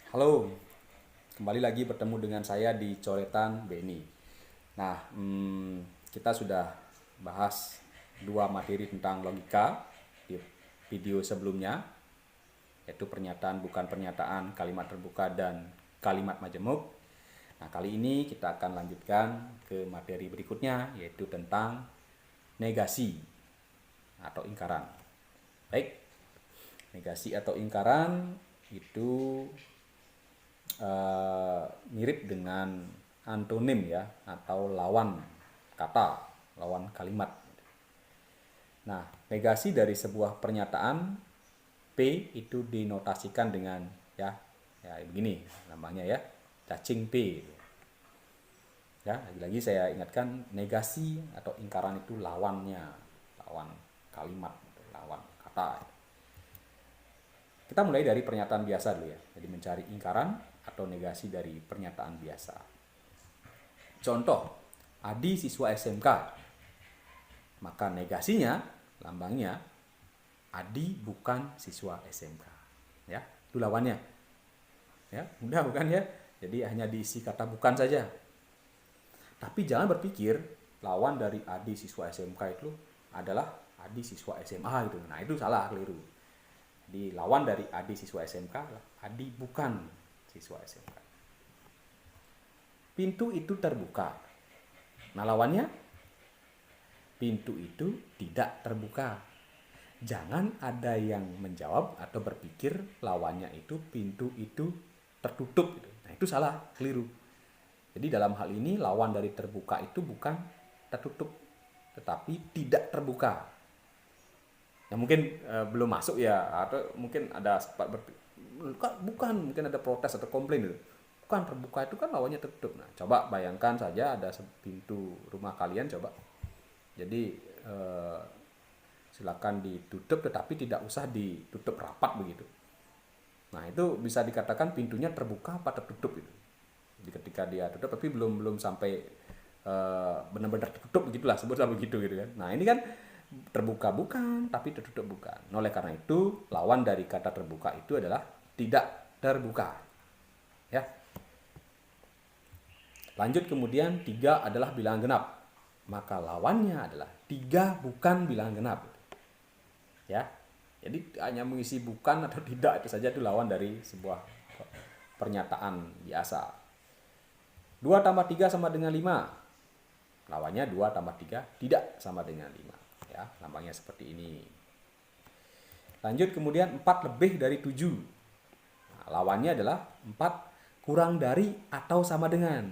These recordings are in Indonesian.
Halo, kembali lagi bertemu dengan saya di Coretan Beni. Nah, kita sudah bahas dua materi tentang logika di video sebelumnya, yaitu pernyataan bukan pernyataan, kalimat terbuka, dan kalimat majemuk. Nah, kali ini kita akan lanjutkan ke materi berikutnya, yaitu tentang negasi atau ingkaran. Baik, negasi atau ingkaran itu mirip dengan antonim ya, atau lawan kata, lawan kalimat. Nah, negasi dari sebuah pernyataan P itu dinotasikan dengan ya begini namanya ya, cacing P. Ya, lagi-lagi saya ingatkan, negasi atau ingkaran itu lawannya, lawan kalimat, lawan kata. Kita mulai dari pernyataan biasa dulu ya. Jadi mencari ingkaran atau negasi dari pernyataan biasa. Contoh, Adi siswa SMK. Maka negasinya, lambangnya, Adi bukan siswa SMK. Ya, itu lawannya. Ya, mudah bukan ya? Jadi hanya diisi kata bukan saja. Tapi jangan berpikir lawan dari Adi siswa SMK itu adalah Adi siswa SMA gitu. Nah, itu salah, keliru. Di lawan dari Adi siswa SMK, Adi bukan siswa SMK. Pintu itu terbuka. Nah, lawannya, pintu itu tidak terbuka. Jangan ada yang menjawab atau berpikir lawannya itu pintu itu tertutup. Nah, itu salah, keliru. Jadi dalam hal ini lawan dari terbuka itu bukan tertutup, tetapi tidak terbuka. Nah, mungkin belum masuk ya, atau mungkin ada bukan, mungkin ada protes atau komplain gitu. Bukan, terbuka itu kan lawannya tertutup. Nah, coba bayangkan saja ada pintu rumah kalian, coba. Jadi silakan ditutup, tetapi tidak usah ditutup rapat begitu. Nah, itu bisa dikatakan pintunya terbuka apa tertutup gitu. Jadi ketika dia tutup tapi belum sampai benar-benar tertutup begitulah, sebutlah begitu gitu kan. Nah, ini kan terbuka bukan, tapi tertutup bukan. Oleh karena itu, lawan dari kata terbuka itu adalah tidak terbuka. Ya. Lanjut, kemudian 3 adalah bilangan genap. Maka lawannya adalah 3 bukan bilangan genap. Ya. Jadi hanya mengisi bukan atau tidak itu saja, itu lawan dari sebuah pernyataan biasa. 2 tambah 3 sama dengan 5. Lawannya 2 tambah 3 tidak sama dengan 5. Ya, lambangnya seperti ini. Lanjut, kemudian 4 lebih dari 7. Nah, lawannya adalah 4 kurang dari atau sama dengan.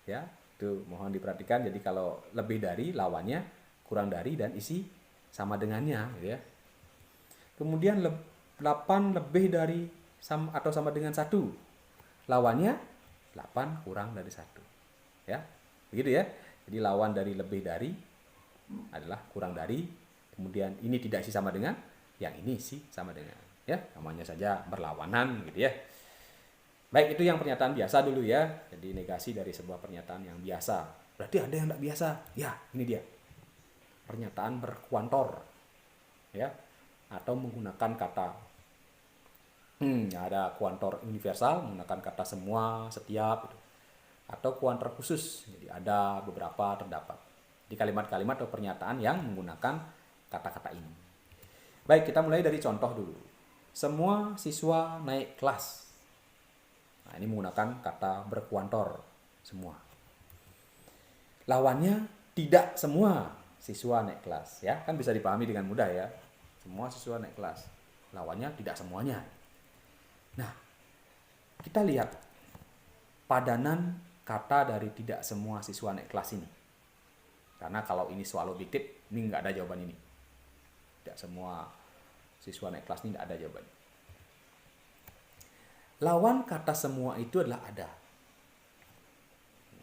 Ya, itu mohon diperhatikan. Jadi kalau lebih dari, lawannya kurang dari dan isi sama dengannya gitu ya. Kemudian 8 lebih dari atau sama dengan 1. Lawannya 8 kurang dari 1. Ya, begitu ya. Jadi lawan dari lebih dari adalah kurang dari, kemudian ini tidak isi sama dengan, yang ini isi sama dengan. Ya, namanya saja berlawanan gitu ya. Baik, itu yang pernyataan biasa dulu ya. Jadi negasi dari sebuah pernyataan yang biasa. Berarti ada yang tidak biasa. Ya, ini dia. Pernyataan berkuantor. Ya, atau menggunakan kata ada kuantor universal menggunakan kata semua, setiap gitu. Atau kuantor khusus. Jadi ada beberapa terdapat di kalimat-kalimat atau pernyataan yang menggunakan kata-kata ini. Baik, kita mulai dari contoh dulu. Semua siswa naik kelas. Nah, ini menggunakan kata berkuantor, semua. Lawannya tidak semua siswa naik kelas, ya. Kan bisa dipahami dengan mudah ya. Semua siswa naik kelas. Lawannya tidak semuanya. Nah, kita lihat padanan kata dari tidak semua siswa naik kelas ini. Karena kalau ini soal objektif, ini nggak ada jawaban ini. Tidak semua siswa naik kelas ini tidak ada jawaban. Lawan kata semua itu adalah ada.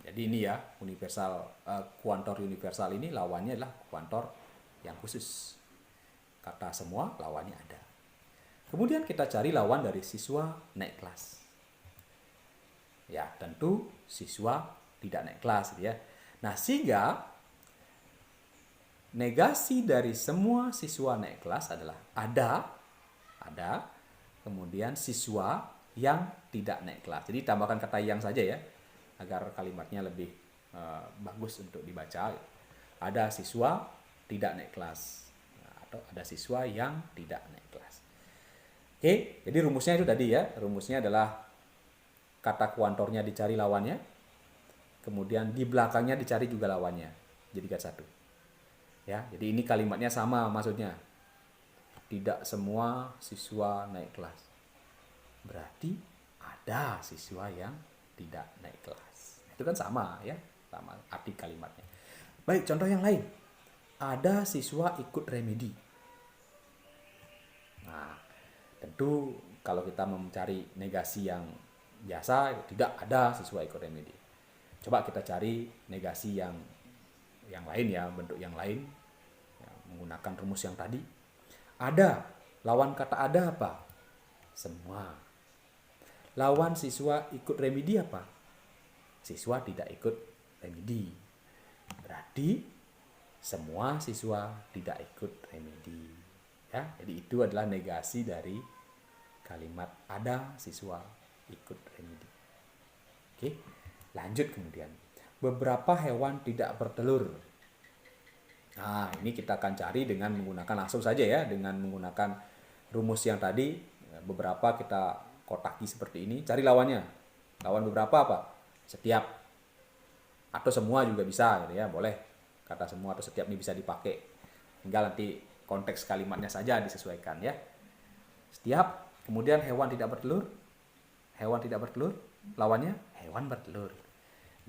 Jadi ini ya, universal, kuantor universal ini lawannya adalah kuantor yang khusus. Kata semua lawannya ada. Kemudian kita cari lawan dari siswa naik kelas. Ya, tentu siswa tidak naik kelas ya. Nah, sehingga negasi dari semua siswa naik kelas adalah ada, kemudian siswa yang tidak naik kelas. Jadi tambahkan kata yang saja ya, agar kalimatnya lebih bagus untuk dibaca. Ada siswa tidak naik kelas, atau ada siswa yang tidak naik kelas. Oke, jadi rumusnya itu tadi ya. Rumusnya adalah kata kuantornya dicari lawannya, kemudian di belakangnya dicari juga lawannya, jadikan satu. Ya, jadi ini kalimatnya sama maksudnya. Tidak semua siswa naik kelas. Berarti ada siswa yang tidak naik kelas. Itu kan sama ya, sama arti kalimatnya. Baik, contoh yang lain. Ada siswa ikut remedi. Nah, tentu kalau kita mencari negasi yang biasa, tidak ada siswa ikut remedi. Coba kita cari negasi yang lain ya, bentuk yang lain ya, menggunakan rumus yang tadi. Ada, lawan kata ada apa? Semua. Lawan siswa ikut remedi apa? Siswa tidak ikut remedi. Berarti semua siswa tidak ikut remedi. Ya, jadi itu adalah negasi dari kalimat ada siswa ikut remedi. Oke, lanjut kemudian. Beberapa hewan tidak bertelur. Nah, ini kita akan cari dengan menggunakan langsung saja ya, dengan menggunakan rumus yang tadi. Beberapa kita kotaki seperti ini, cari lawannya. Lawan beberapa apa? Setiap atau semua juga bisa gitu ya, boleh. Kata semua atau setiap ini bisa dipakai. Tinggal nanti konteks kalimatnya saja disesuaikan ya. Setiap, kemudian hewan tidak bertelur. Hewan tidak bertelur, lawannya hewan bertelur.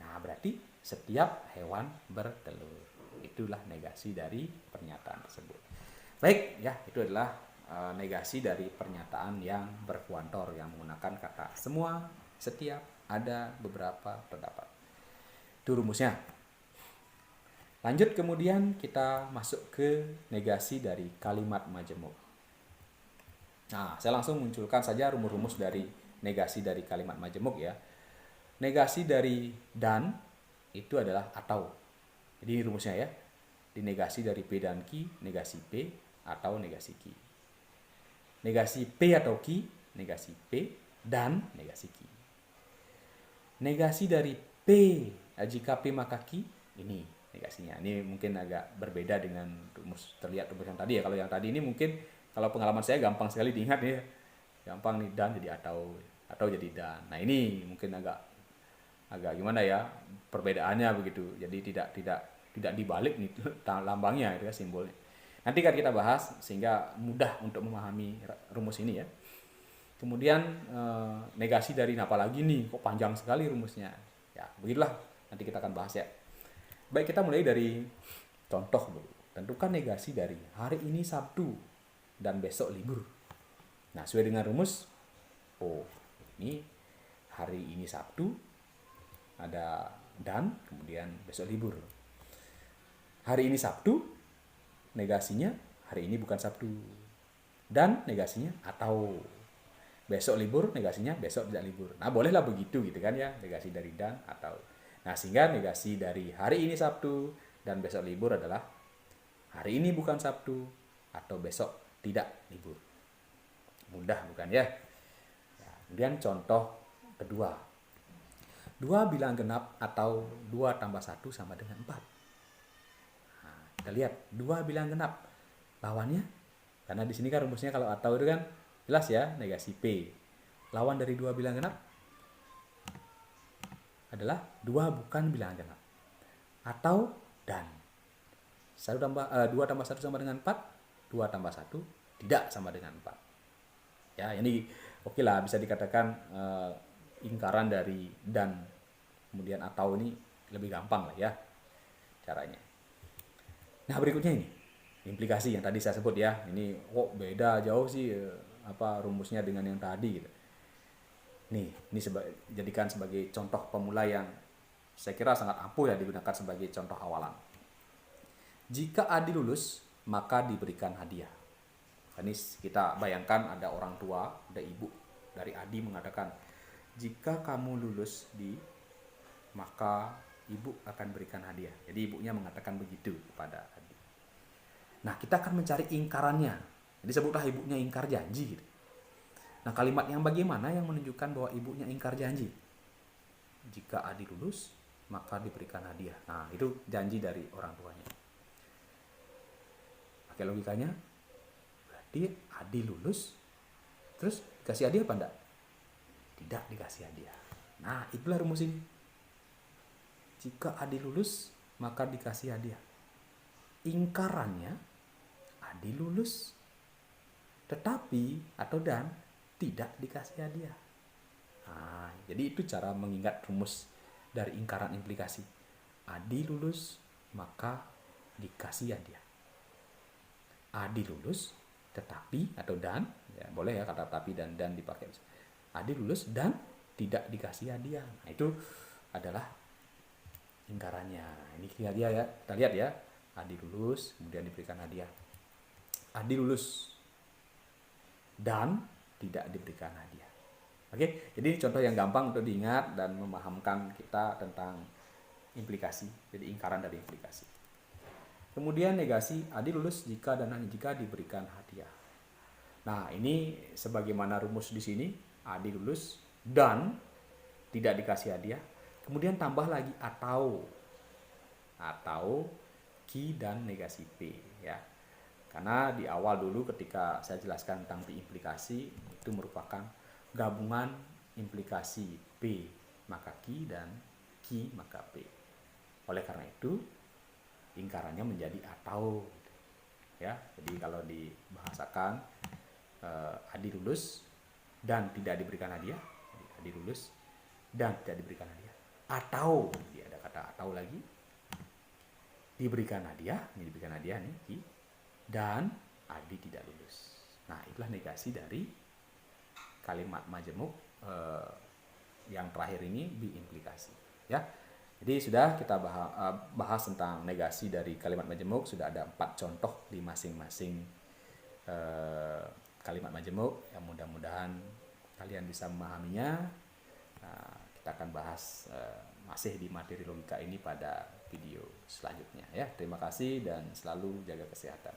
Nah, berarti setiap hewan bertelur. Itulah negasi dari pernyataan tersebut. Baik, ya, itu adalah negasi dari pernyataan yang berkuantor yang menggunakan kata semua, setiap, ada, beberapa, terdapat. Itu rumusnya. Lanjut kemudian kita masuk ke negasi dari kalimat majemuk. Nah, saya langsung munculkan saja rumus-rumus dari negasi dari kalimat majemuk ya. Negasi dari dan itu adalah atau. Jadi rumusnya ya. Dinegasi dari P dan Q, negasi P atau negasi Q. Negasi P atau Q, negasi P dan negasi Q. Negasi dari P, jika P maka Q, ini negasinya. Ini mungkin agak berbeda dengan rumus terlihat rumus yang tadi ya. Kalau yang tadi ini mungkin kalau pengalaman saya gampang sekali diingat ya. Gampang nih, dan jadi atau jadi dan. Nah, ini mungkin agak gimana ya perbedaannya begitu. Jadi tidak dibalik nih lambangnya itu ya, simbolnya. Nanti kan kita bahas sehingga mudah untuk memahami rumus ini ya. Kemudian negasi dari apa lagi nih? Kok panjang sekali rumusnya? Ya, begitulah. Nanti kita akan bahas ya. Baik, kita mulai dari contoh dulu. Tentukan negasi dari hari ini Sabtu dan besok libur. Nah, sesuai dengan rumus, ini hari ini Sabtu, ada dan, kemudian besok libur. Hari ini Sabtu, negasinya hari ini bukan Sabtu. Dan negasinya atau. Besok libur, negasinya besok tidak libur. Nah, bolehlah begitu gitu kan ya, negasi dari dan atau. Nah, sehingga negasi dari hari ini Sabtu dan besok libur adalah hari ini bukan Sabtu atau besok tidak libur. Mudah bukan ya? Kemudian contoh kedua. 2 bilang genap atau 2 tambah 1 sama dengan 4. Nah, kita lihat 2 bilang genap. Lawannya, karena di sini kan rumusnya kalau atau itu kan jelas ya, negasi P. Lawan dari 2 bilang genap adalah 2 bukan bilangan genap. Atau dan. 2 tambah 1 sama dengan 4, 2 tambah 1 tidak sama dengan 4. Ya, ini oke lah, bisa dikatakan ingkaran dari dan kemudian atau ini lebih gampang lah ya caranya. Nah, berikutnya ini implikasi yang tadi saya sebut ya. Ini kok beda jauh sih rumusnya dengan yang tadi gitu. Nih, ini jadikan sebagai contoh pemula yang saya kira sangat ampuh ya digunakan sebagai contoh awalan. Jika Adi lulus, maka diberikan hadiah. Ini kita bayangkan ada orang tua, ada ibu dari Adi mengatakan, jika kamu lulus maka ibu akan berikan hadiah. Jadi ibunya mengatakan begitu kepada Adi. Nah, kita akan mencari ingkarannya. Jadi sebutlah ibunya ingkar janji gitu. Nah, kalimat yang bagaimana yang menunjukkan bahwa ibunya ingkar janji? Jika Adi lulus, maka diberikan hadiah. Nah, itu janji dari orang tuanya. Pakai logikanya, berarti Adi lulus, terus dikasih hadiah apa enggak? Tidak dikasih hadiah. Nah, itulah rumus ini. Jika Adi lulus, maka dikasih hadiah. Ingkarannya, Adi lulus, tetapi atau dan tidak dikasih hadiah. Nah, jadi itu cara mengingat rumus dari ingkaran implikasi. Adi lulus, maka dikasih hadiah. Adi lulus, tetapi atau dan, ya boleh ya kata tapi dan dipakai. Adi lulus dan tidak dikasih hadiah. Nah, itu adalah ingkarannya. Ini hadiah ya. Kita lihat ya. Adi lulus, kemudian diberikan hadiah. Adi lulus dan tidak diberikan hadiah. Oke, jadi ini contoh yang gampang untuk diingat dan memahamkan kita tentang implikasi. Jadi ingkaran dari implikasi. Kemudian negasi, Adi lulus jika dan hanya jika diberikan hadiah. Nah, ini sebagaimana rumus di sini, Adi lulus dan tidak dikasih hadiah. Kemudian tambah lagi atau ki dan negasi P ya. Karena di awal dulu ketika saya jelaskan tentang P implikasi, itu merupakan gabungan implikasi P maka ki dan ki maka P. Oleh karena itu ingkarannya menjadi atau ya. Jadi kalau dibahasakan Adi lulus dan tidak diberikan hadiah, Adi lulus dan tidak diberikan hadiah, atau jadi ada kata atau lagi, diberikan hadiah nih ki, dan Adi tidak lulus. Nah, itulah negasi dari kalimat majemuk yang terakhir ini biimplikasi ya. Jadi sudah kita bahas tentang negasi dari kalimat majemuk, sudah ada 4 contoh di masing-masing kalimat majemuk yang mudah-mudahan kalian bisa memahaminya. Nah, kita akan bahas masih di materi logika ini pada video selanjutnya ya. Terima kasih dan selalu jaga kesehatan.